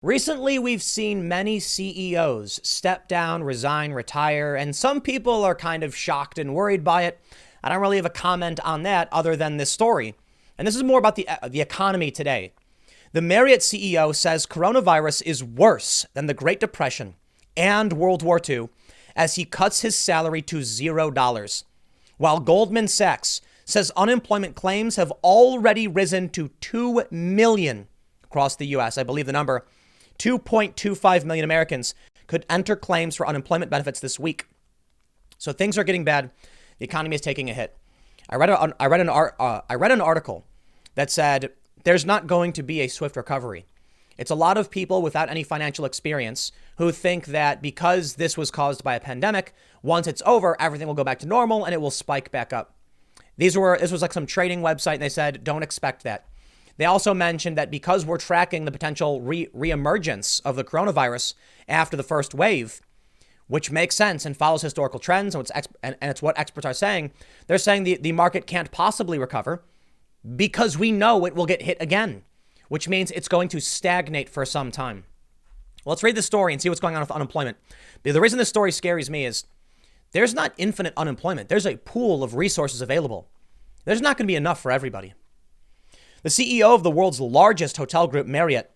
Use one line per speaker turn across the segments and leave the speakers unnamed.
Recently, we've seen many CEOs step down, resign, retire, and some people are kind of shocked and worried by it. I don't really have a comment on that other than this story. And this is more about the economy today. The Marriott CEO says coronavirus is worse than the Great Depression and World War II as he cuts his salary to $0, while Goldman Sachs says unemployment claims have already risen to 2 million across the U.S. I believe the number 2.25 million Americans could enter claims for unemployment benefits this week. So things are getting bad. The economy is taking a hit. I read an article that said there's not going to be a swift recovery. It's a lot of people without any financial experience who think that because this was caused by a pandemic, once it's over, everything will go back to normal and it will spike back up. This was like some trading website, and they said, don't expect that. They also mentioned that because we're tracking the potential reemergence of the coronavirus after the first wave, which makes sense and follows historical trends, and it's what experts are saying, they're saying the market can't possibly recover because we know it will get hit again, which means it's going to stagnate for some time. Well, let's read the story and see what's going on with unemployment. The reason this story scares me is there's not infinite unemployment. There's a pool of resources available. There's not going to be enough for everybody. The CEO of the world's largest hotel group, Marriott,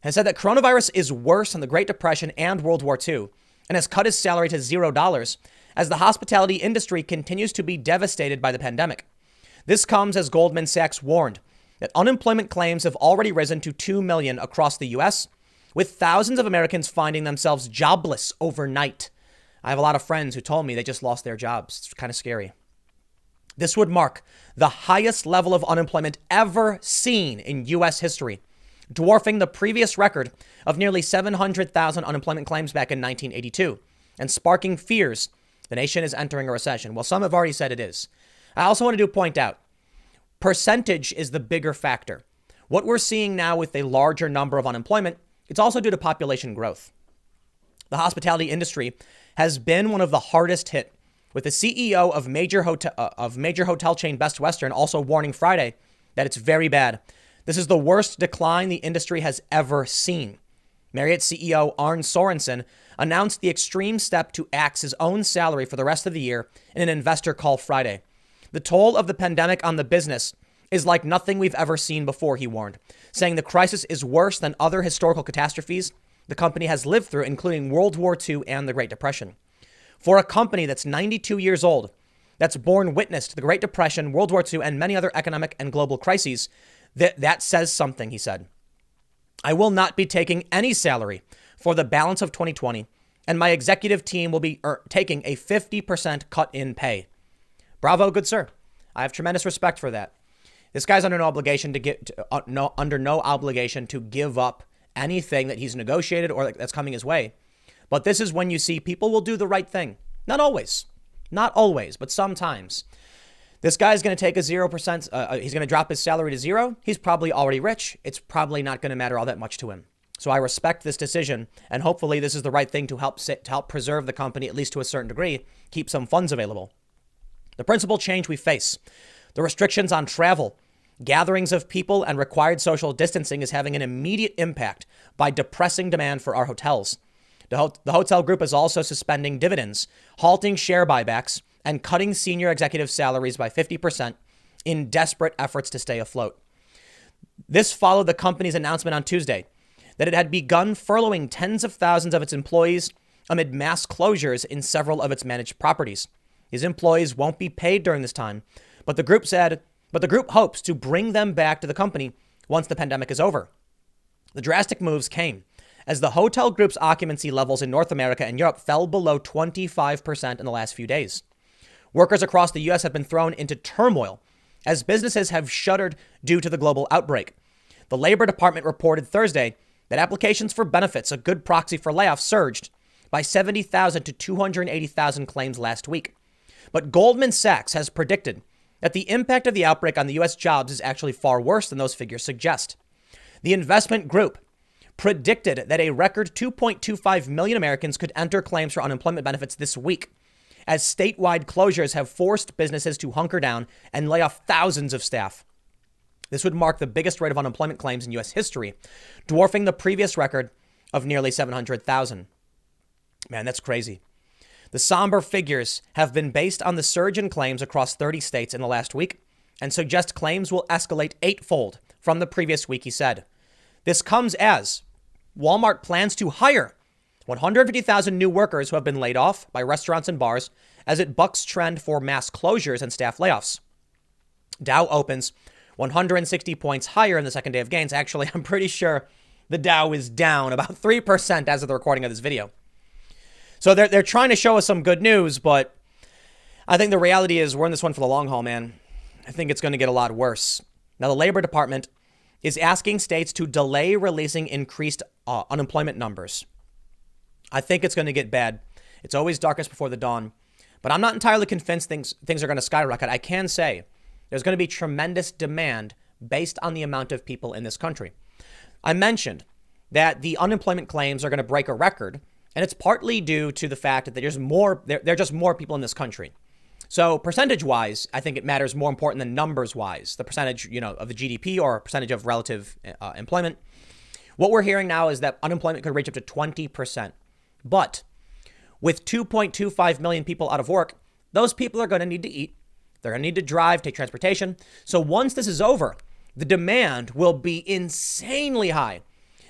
has said that coronavirus is worse than the Great Depression and World War II and has cut his salary to $0 as the hospitality industry continues to be devastated by the pandemic. This comes as Goldman Sachs warned that unemployment claims have already risen to 2 million across the U.S., with thousands of Americans finding themselves jobless overnight. I have a lot of friends who told me they just lost their jobs. It's kind of scary. This would mark the highest level of unemployment ever seen in U.S. history, dwarfing the previous record of nearly 700,000 unemployment claims back in 1982, and sparking fears the nation is entering a recession. Well, some have already said it is. I also want to point out, percentage is the bigger factor. What we're seeing now with a larger number of unemployment, it's also due to population growth. The hospitality industry has been one of the hardest hit, with the CEO of major hotel chain Best Western also warning Friday that it's very bad. This is the worst decline the industry has ever seen. Marriott CEO Arne Sorensen announced the extreme step to axe his own salary for the rest of the year in an investor call Friday. The toll of the pandemic on the business is like nothing we've ever seen before, he warned, saying the crisis is worse than other historical catastrophes the company has lived through, including World War II and the Great Depression. For a company that's 92 years old, that's borne witness to the Great Depression, World War II, and many other economic and global crises, that says something, he said. I will not be taking any salary for the balance of 2020, and my executive team will be taking a 50% cut in pay. Bravo, good sir. I have tremendous respect for that. This guy's under no obligation to give up anything that he's negotiated or that's coming his way. But this is when you see people will do the right thing. Not always, but sometimes. This guy's going to take a 0%. He's going to drop his salary to zero. He's probably already rich. It's probably not going to matter all that much to him. So I respect this decision, and hopefully this is the right thing to help preserve the company, at least to a certain degree, keep some funds available. The principal change we face, the restrictions on travel, gatherings of people, and required social distancing is having an immediate impact by depressing demand for our hotels. The hotel group is also suspending dividends, halting share buybacks, and cutting senior executive salaries by 50% in desperate efforts to stay afloat. This followed the company's announcement on Tuesday that it had begun furloughing tens of thousands of its employees amid mass closures in several of its managed properties. These employees won't be paid during this time, but the group hopes to bring them back to the company once the pandemic is over. The drastic moves came as the hotel group's occupancy levels in North America and Europe fell below 25% in the last few days. Workers across the U.S. have been thrown into turmoil as businesses have shuttered due to the global outbreak. The Labor Department reported Thursday that applications for benefits, a good proxy for layoffs, surged by 70,000 to 280,000 claims last week. But Goldman Sachs has predicted that the impact of the outbreak on the U.S. jobs is actually far worse than those figures suggest. The investment group predicted that a record 2.25 million Americans could enter claims for unemployment benefits this week, as statewide closures have forced businesses to hunker down and lay off thousands of staff. This would mark the biggest rate of unemployment claims in U.S. history, dwarfing the previous record of nearly 700,000. Man, that's crazy. The somber figures have been based on the surge in claims across 30 states in the last week and suggest claims will escalate eightfold from the previous week, he said. This comes as Walmart plans to hire 150,000 new workers who have been laid off by restaurants and bars as it bucks trend for mass closures and staff layoffs. Dow opens 160 points higher in the second day of gains. Actually, I'm pretty sure the Dow is down about 3% as of the recording of this video. So they're trying to show us some good news, but I think the reality is we're in this one for the long haul, man. I think it's going to get a lot worse. Now, the Labor Department is asking states to delay releasing increased unemployment numbers. I think it's going to get bad. It's always darkest before the dawn, but I'm not entirely convinced things are going to skyrocket. I can say there's going to be tremendous demand based on the amount of people in this country. I mentioned that the unemployment claims are going to break a record, and it's partly due to the fact that there are just more people in this country. So percentage-wise, I think it matters more important than numbers-wise, the percentage, of the GDP or percentage of relative employment. What we're hearing now is that unemployment could reach up to 20%. But with 2.25 million people out of work, those people are going to need to eat. They're going to need to drive, take transportation. So once this is over, the demand will be insanely high.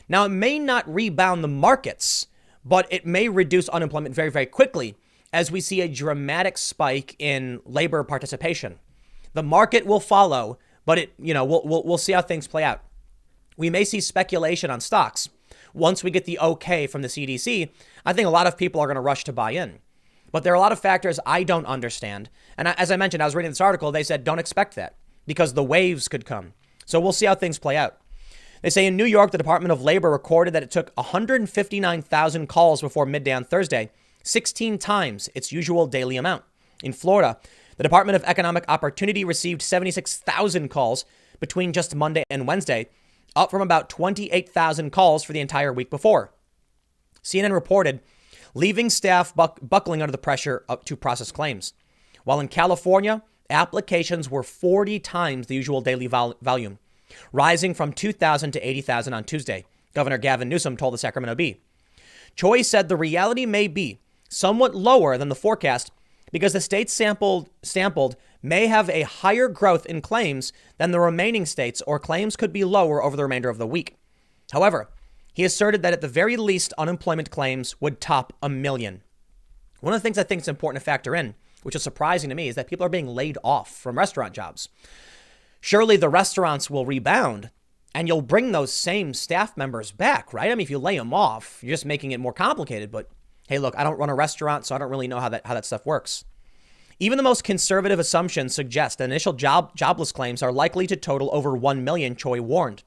Now, it may not rebound the markets, but it may reduce unemployment very, very quickly as we see a dramatic spike in labor participation. The market will follow, but we'll see how things play out. We may see speculation on stocks. Once we get the okay from the CDC, I think a lot of people are going to rush to buy in. But there are a lot of factors I don't understand. And as I mentioned, I was reading this article, they said don't expect that because the waves could come. So we'll see how things play out. They say in New York, the Department of Labor recorded that it took 159,000 calls before midday on Thursday, 16 times its usual daily amount. In Florida, the Department of Economic Opportunity received 76,000 calls between just Monday and Wednesday, up from about 28,000 calls for the entire week before. CNN reported leaving staff buckling under the pressure to process claims. While in California, applications were 40 times the usual daily volume, rising from 2,000 to 80,000 on Tuesday, Governor Gavin Newsom told the Sacramento Bee. Choi said the reality may be somewhat lower than the forecast because the states sampled may have a higher growth in claims than the remaining states, or claims could be lower over the remainder of the week. However, he asserted that at the very least, unemployment claims would top 1 million. One of the things I think is important to factor in, which is surprising to me, is that people are being laid off from restaurant jobs. Surely the restaurants will rebound and you'll bring those same staff members back, right? I mean, if you lay them off, you're just making it more complicated. But hey, look, I don't run a restaurant, so I don't really know how that stuff works. Even the most conservative assumptions suggest that initial jobless claims are likely to total over 1 million, Choi warned.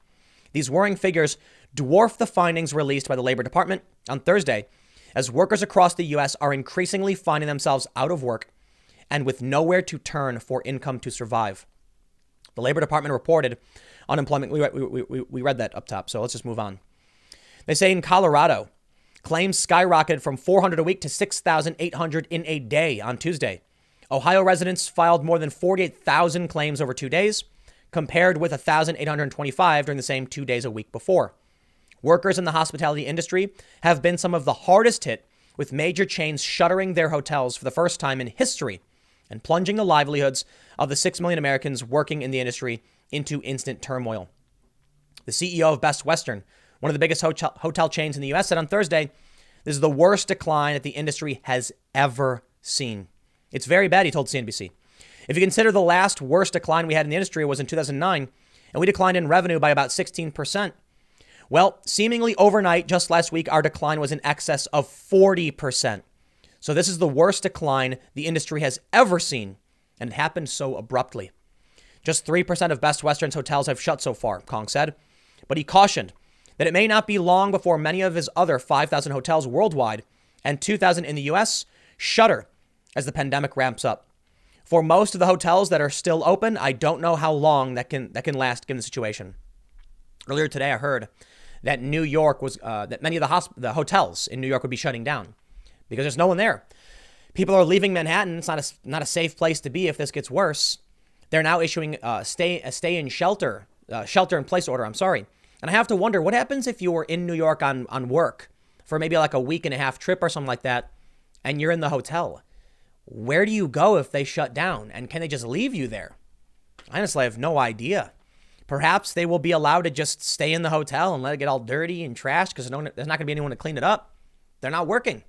These worrying figures dwarf the findings released by the Labor Department on Thursday, as workers across the U.S. are increasingly finding themselves out of work and with nowhere to turn for income to survive. The Labor Department reported unemployment. We read that up top, so let's just move on. They say in Colorado, claims skyrocketed from 400 a week to 6,800 in a day on Tuesday. Ohio residents filed more than 48,000 claims over 2 days, compared with 1,825 during the same 2 days a week before. Workers in the hospitality industry have been some of the hardest hit, with major chains shuttering their hotels for the first time in history and plunging the livelihoods of the 6 million Americans working in the industry into instant turmoil. The CEO of Best Western, one of the biggest hotel chains in the U.S., said on Thursday, this is the worst decline that the industry has ever seen. It's very bad, he told CNBC. If you consider the last worst decline we had in the industry was in 2009, and we declined in revenue by about 16%. Well, seemingly overnight, just last week, our decline was in excess of 40%. So this is the worst decline the industry has ever seen, and it happened so abruptly. Just 3% of Best Western's hotels have shut so far, Kong said. But he cautioned that it may not be long before many of his other 5,000 hotels worldwide and 2,000 in the U.S. shutter as the pandemic ramps up. For most of the hotels that are still open, I don't know how long that can last given the situation. Earlier today, I heard that New York was that many of the hotels in New York would be shutting down because there's no one there. People are leaving Manhattan. It's not a safe place to be if this gets worse. They're now issuing a shelter in place order. And I have to wonder, what happens if you were in New York on work for maybe like a week and a half trip or something like that, and you're in the hotel? Where do you go if they shut down? And can they just leave you there? Honestly, I have no idea. Perhaps they will be allowed to just stay in the hotel and let it get all dirty and trashed because there's not going to be anyone to clean it up. They're not working.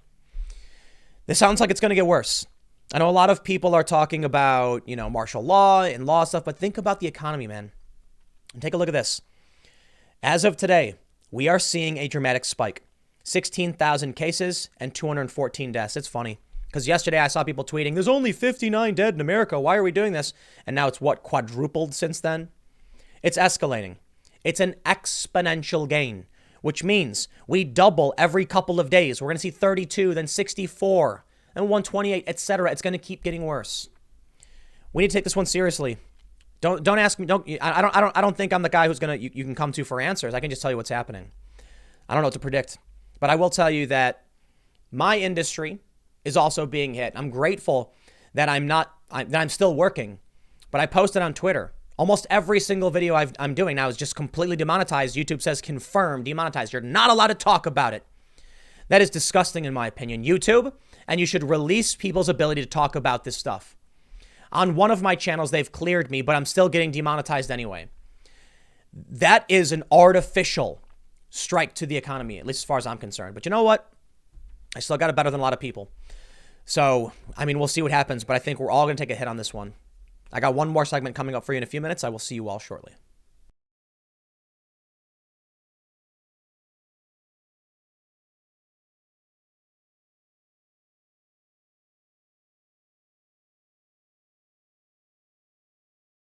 This sounds like it's going to get worse. I know a lot of people are talking about, martial law and law stuff, but think about the economy, man. And take a look at this. As of today, we are seeing a dramatic spike. 16,000 cases and 214 deaths. It's funny because yesterday I saw people tweeting, there's only 59 dead in America. Why are we doing this? And now it's quadrupled since then? It's escalating. It's an exponential gain, which means we double every couple of days. We're going to see 32, then 64, and 128, etc. It's going to keep getting worse. We need to take this one seriously. Don't ask me. I don't think I'm the guy who's you can come to for answers. I can just tell you what's happening. I don't know what to predict, but I will tell you that my industry is also being hit. I'm grateful that I'm still working, but I posted on Twitter. Almost every single video I'm doing now is just completely demonetized. YouTube says confirmed, demonetized. You're not allowed to talk about it. That is disgusting in my opinion. YouTube, and you should release people's ability to talk about this stuff. On one of my channels, they've cleared me, but I'm still getting demonetized anyway. That is an artificial strike to the economy, at least as far as I'm concerned. But you know what? I still got it better than a lot of people. So, we'll see what happens, but I think we're all going to take a hit on this one. I got one more segment coming up for you in a few minutes. I will see you all shortly.